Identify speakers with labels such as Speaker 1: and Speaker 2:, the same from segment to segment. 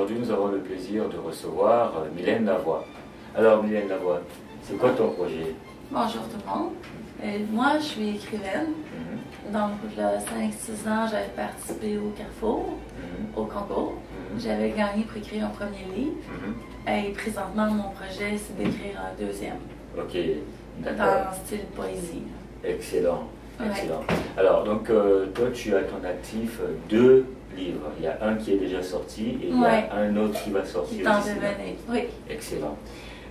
Speaker 1: aujourd'hui, nous avons le plaisir de recevoir Mylène Lavoie. Alors, Mylène Lavoie, c'est quoi ton projet?
Speaker 2: Bonjour tout le monde. Moi, je suis écrivaine. Donc, il y a 5-6 ans, j'avais participé au Carrefour, au concours. J'avais gagné pour écrire un premier livre. Et présentement, mon projet, c'est d'écrire un deuxième.
Speaker 1: Ok, d'accord.
Speaker 2: Dans le style poésie.
Speaker 1: Excellent, excellent.
Speaker 2: Ouais.
Speaker 1: Alors, donc, toi, tu as à ton actif 2 livres. Il y a un qui est déjà sorti et il y a un autre qui va sortir.
Speaker 2: Qui t'en devenait, oui.
Speaker 1: Excellent.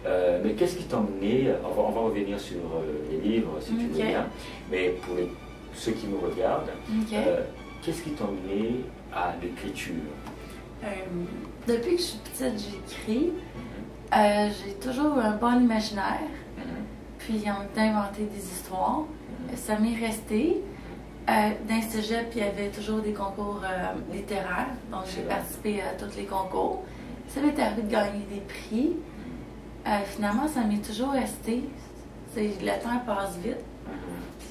Speaker 1: Mais qu'est-ce qui t'a mené, on va revenir sur les livres si tu veux bien, mais pour ceux qui nous regardent, qu'est-ce qui t'a mené à l'écriture?
Speaker 2: Depuis que je suis petite, j'écris. J'ai toujours un bon imaginaire, puis en même temps inventé des histoires. Ça m'est resté. Dans le cégep, il y avait toujours des concours littéraires, donc j'ai participé à tous les concours. Ça m'est arrivé de gagner des prix. Finalement, ça m'est toujours resté. Le temps passe vite.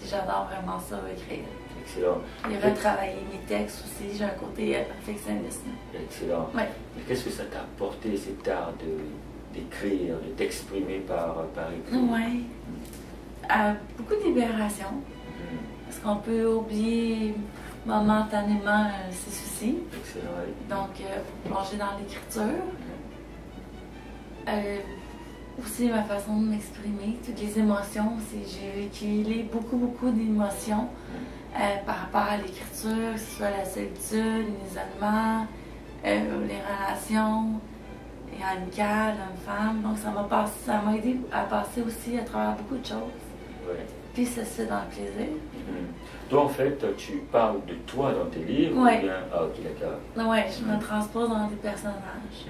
Speaker 2: J'adore vraiment ça, écrire.
Speaker 1: Excellent.
Speaker 2: Et retravailler mes textes aussi, j'ai un côté perfectionniste.
Speaker 1: Excellent.
Speaker 2: Ouais.
Speaker 1: Qu'est-ce que ça t'a apporté, cet art d'écrire, de t'exprimer par écrit?
Speaker 2: Oui. Beaucoup de libération. Parce qu'on peut oublier momentanément ses soucis.
Speaker 1: Excellent, oui.
Speaker 2: Donc, plonger dans l'écriture. Aussi ma façon de m'exprimer, toutes les émotions aussi. J'ai véhiculé beaucoup d'émotions par rapport à l'écriture, que ce soit la solitude, l'isolement, les relations amicales, hommes-femmes. Donc ça m'a aidé à passer aussi à travers beaucoup de choses.
Speaker 1: Ouais.
Speaker 2: Puis ça se fait dans le plaisir.
Speaker 1: Toi, en fait, tu parles de toi dans tes livres?
Speaker 2: Oui.
Speaker 1: Ou bien... Ah, ok, d'accord.
Speaker 2: Oui, je me transpose dans des personnages.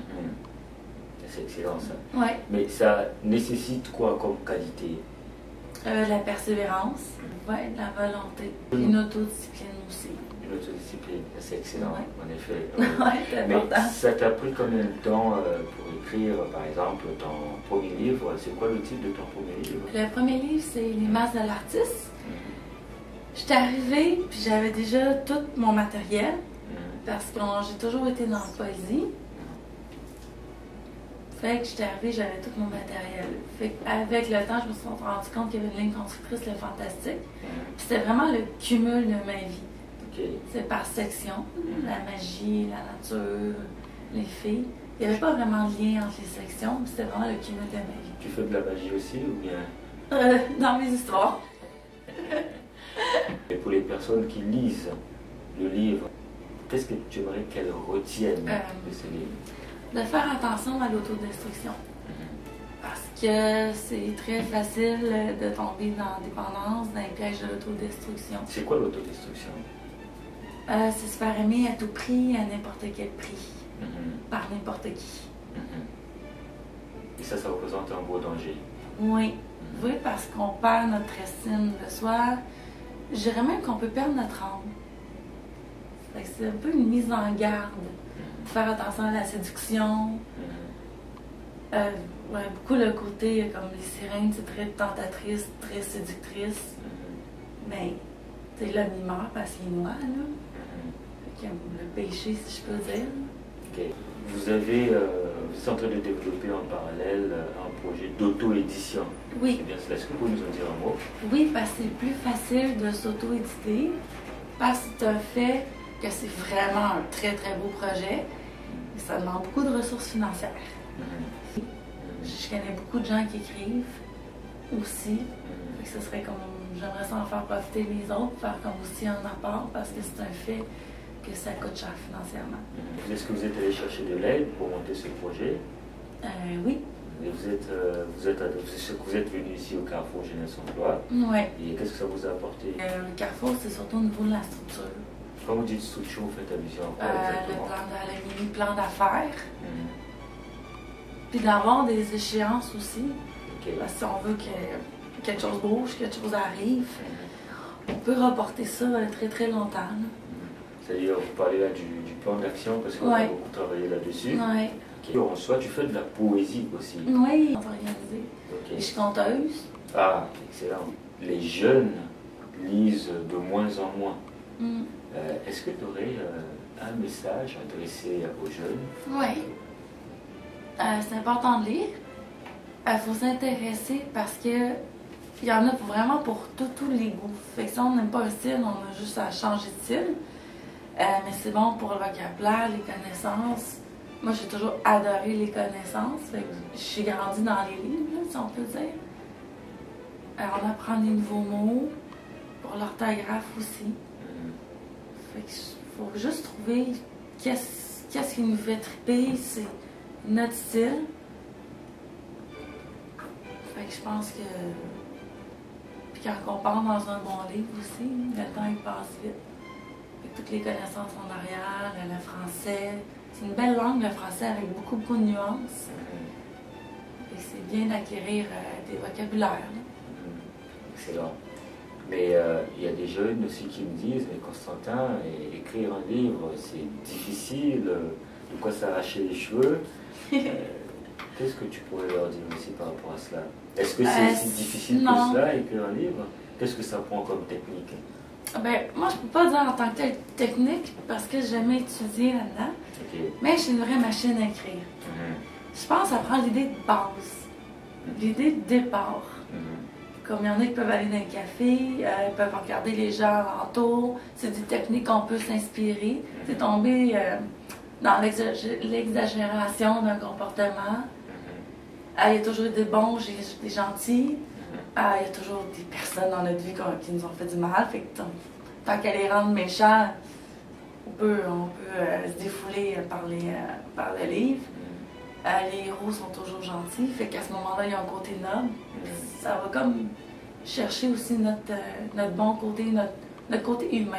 Speaker 1: C'est excellent ça.
Speaker 2: Oui.
Speaker 1: Mais ça nécessite quoi comme qualité?
Speaker 2: La persévérance, la volonté, une autodiscipline aussi.
Speaker 1: Une autodiscipline, c'est excellent, en effet.
Speaker 2: C'est
Speaker 1: Mais
Speaker 2: important.
Speaker 1: ça t'a pris combien de temps pour écrire, par exemple, ton premier livre? C'est quoi le titre de ton premier livre?
Speaker 2: Le premier livre, c'est Les masses de l'artiste. J'étais arrivée, puis j'avais déjà tout mon matériel, parce que j'ai toujours été dans la poésie. Fait que j'étais arrivée, j'avais tout mon matériel. Fait qu'avec le temps, je me suis rendu compte qu'il y avait une ligne constructrice, le fantastique. Puis c'était vraiment le cumul de ma vie. C'est par section, la magie, la nature, les filles. Il n'y avait pas vraiment de lien entre les sections, mais c'était vraiment le cumul de ma vie.
Speaker 1: Tu fais de la magie aussi ou bien?
Speaker 2: Dans mes histoires.
Speaker 1: Et pour les personnes qui lisent le livre, qu'est-ce que tu aimerais qu'elles retiennent de ce livre?
Speaker 2: De faire attention à l'autodestruction. Parce que c'est très facile de tomber dans la dépendance, dans les pièges de l'autodestruction.
Speaker 1: C'est quoi l'autodestruction?
Speaker 2: C'est se faire aimer à tout prix, à n'importe quel prix, par n'importe qui.
Speaker 1: Et ça représente un gros danger.
Speaker 2: Oui. Oui, parce qu'on perd notre estime de soi. Je dirais même qu'on peut perdre notre âme. C'est un peu une mise en garde. Faire attention à la séduction. Beaucoup le côté, comme les sirènes, c'est très tentatrice, très séductrice. Mais, c'est l'homme il meurt parce qu'il est noir, là. Fait que le péché, si je peux dire.
Speaker 1: Ok. Vous êtes en train de développer en parallèle un projet d'auto-édition.
Speaker 2: Oui.
Speaker 1: C'est bien cela. Est-ce que vous pouvez nous en dire un mot?
Speaker 2: Oui, parce que c'est plus facile de s'auto-éditer. Parce que tu as fait que c'est vraiment un très beau projet. Mais ça demande beaucoup de ressources financières. Je connais beaucoup de gens qui écrivent aussi. Fait que ce serait comme, j'aimerais ça en faire profiter les autres, faire comme aussi un apport parce que c'est un fait que ça coûte cher financièrement.
Speaker 1: Est-ce que vous êtes allé chercher de l'aide pour monter ce projet?
Speaker 2: Oui.
Speaker 1: Et vous êtes venu ici au Carrefour Jeunesse Emploi.
Speaker 2: Oui.
Speaker 1: Et qu'est-ce que ça vous a apporté?
Speaker 2: Le Carrefour, c'est surtout au niveau de la structure.
Speaker 1: Quand vous dites structure, vous faites allusion à quoi exactement?
Speaker 2: Le mini-plan d'affaires. Puis d'avoir des échéances aussi. Parce que si on veut que quelque chose bouge, quelque chose arrive, on peut reporter ça très longtemps.
Speaker 1: C'est-à-dire, vous parlez là du plan d'action parce qu'on a beaucoup travaillé là-dessus.
Speaker 2: Oui.
Speaker 1: En soi, tu fais de la poésie aussi.
Speaker 2: Oui, organisé. Et je suis conteuse.
Speaker 1: Ah, excellent. Les jeunes lisent de moins en moins. Est-ce que tu aurais un message adressé aux jeunes?
Speaker 2: Oui. C'est important de lire. Il faut s'intéresser parce que il y en a vraiment pour tous les goûts. Fait que si on n'aime pas un style, on a juste à changer de style. Mais c'est bon pour le vocabulaire, les connaissances. Moi, j'ai toujours adoré les connaissances. Fait que j'ai grandi dans les livres, là, si on peut dire. On apprend des nouveaux mots, pour l'orthographe aussi. Fait que faut juste trouver qu'est-ce qui nous fait triper, c'est notre style. Fait que je pense que. Puis quand on part dans un bon livre aussi, le temps il passe vite. Fait que toutes les connaissances en arrière, le français. C'est une belle langue, le français, avec beaucoup de nuances. Et c'est bien d'acquérir des vocabulaires.
Speaker 1: Excellent. Mais il y a des jeunes aussi qui me disent, mais Constantin, écrire un livre, c'est difficile, de quoi s'arracher les cheveux. Qu'est-ce que tu pourrais leur dire aussi par rapport à cela? Est-ce que c'est si difficile que cela, écrire un livre? Qu'est-ce que ça prend comme technique?
Speaker 2: Ben, moi, je ne peux pas dire en tant que telle technique parce que j'ai jamais étudié là-dedans. Okay. Mais j'ai une vraie machine à écrire. Je pense que ça prend l'idée de base, l'idée de départ. Comme il y en a qui peuvent aller dans un café, ils peuvent regarder les gens alentour. C'est des techniques qu'on peut s'inspirer. C'est tomber dans l'exagération d'un comportement. Il y a toujours des bons, des gentils. Il y a toujours des personnes dans notre vie qui nous ont fait du mal. Fait que tant qu'à les rendre méchants, on peut se défouler par le livre. Les héros sont toujours gentils. Fait qu'à ce moment-là, il y a un côté noble. Ça va comme chercher aussi notre bon côté, notre côté humain.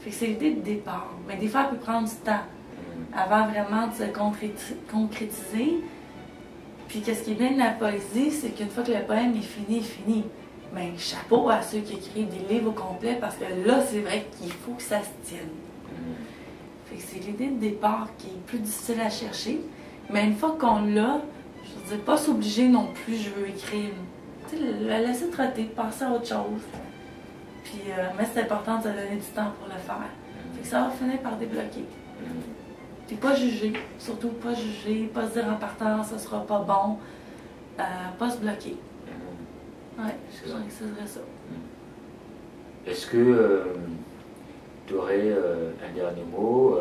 Speaker 2: Fait que c'est l'idée de départ. Mais des fois, ça peut prendre du temps avant vraiment de se concrétiser. Puis qu'est-ce qui est bien de la poésie, c'est qu'une fois que le poème est fini, il est fini. Mais chapeau à ceux qui écrivent des livres au complet, parce que là, c'est vrai qu'il faut que ça se tienne. Fait que c'est l'idée de départ qui est plus difficile à chercher. Mais une fois qu'on l'a, je veux dire, pas s'obliger non plus, je veux écrire. Tu sais, la laisser trotter, passer à autre chose. Puis, mais c'est important de se donner du temps pour le faire. Fait que ça va finir par débloquer. Puis pas juger, surtout pas juger, pas se dire en partant, ça sera pas bon. Pas se bloquer. Ouais, je dirais que ce serait ça.
Speaker 1: Est-ce que tu aurais un dernier mot,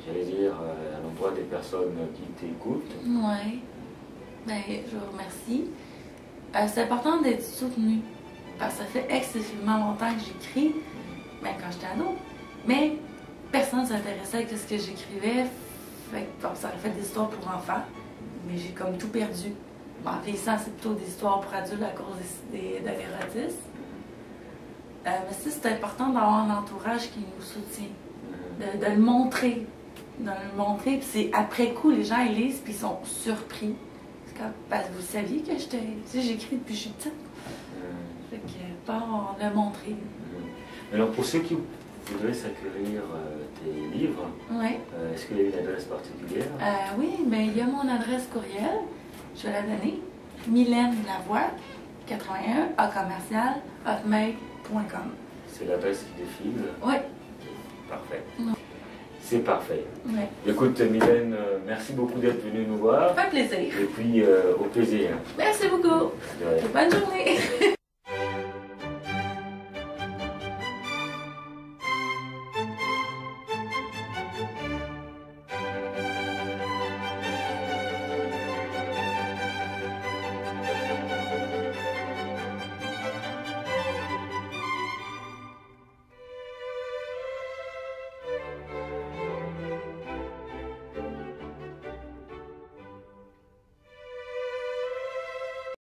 Speaker 1: j'allais dire, à l'endroit des personnes qui t'écoutent?
Speaker 2: Oui. Ben, je vous remercie. C'est important d'être soutenu. Parce que ça fait excessivement longtemps que j'écris, même quand j'étais ado. Mais personne ne s'intéressait à ce que j'écrivais. Ça aurait fait des histoires pour enfants. Mais j'ai comme tout perdu. En vieillissant, c'est plutôt des histoires pour adultes à cause de l'érotisme. Mais c'est important d'avoir un entourage qui nous soutient. De le montrer. Puis c'est après coup, les gens ils lisent puis ils sont surpris. Parce que vous saviez que j'écris depuis que je suis petite. Fait que pas le montrer.
Speaker 1: Alors pour ceux qui voudraient s'acquérir tes livres, est-ce qu'il y a une adresse particulière?
Speaker 2: Oui, mais il y a mon adresse courriel. Je vais la donner. Mylène Lavoie, 81 @hotmail.com.
Speaker 1: C'est l'adresse qui défile?
Speaker 2: Oui.
Speaker 1: Parfait. C'est parfait. Ouais. Écoute, Mylène, merci beaucoup d'être venue nous voir.
Speaker 2: Ça fait plaisir.
Speaker 1: Et puis, au plaisir.
Speaker 2: Merci beaucoup. Bonne journée.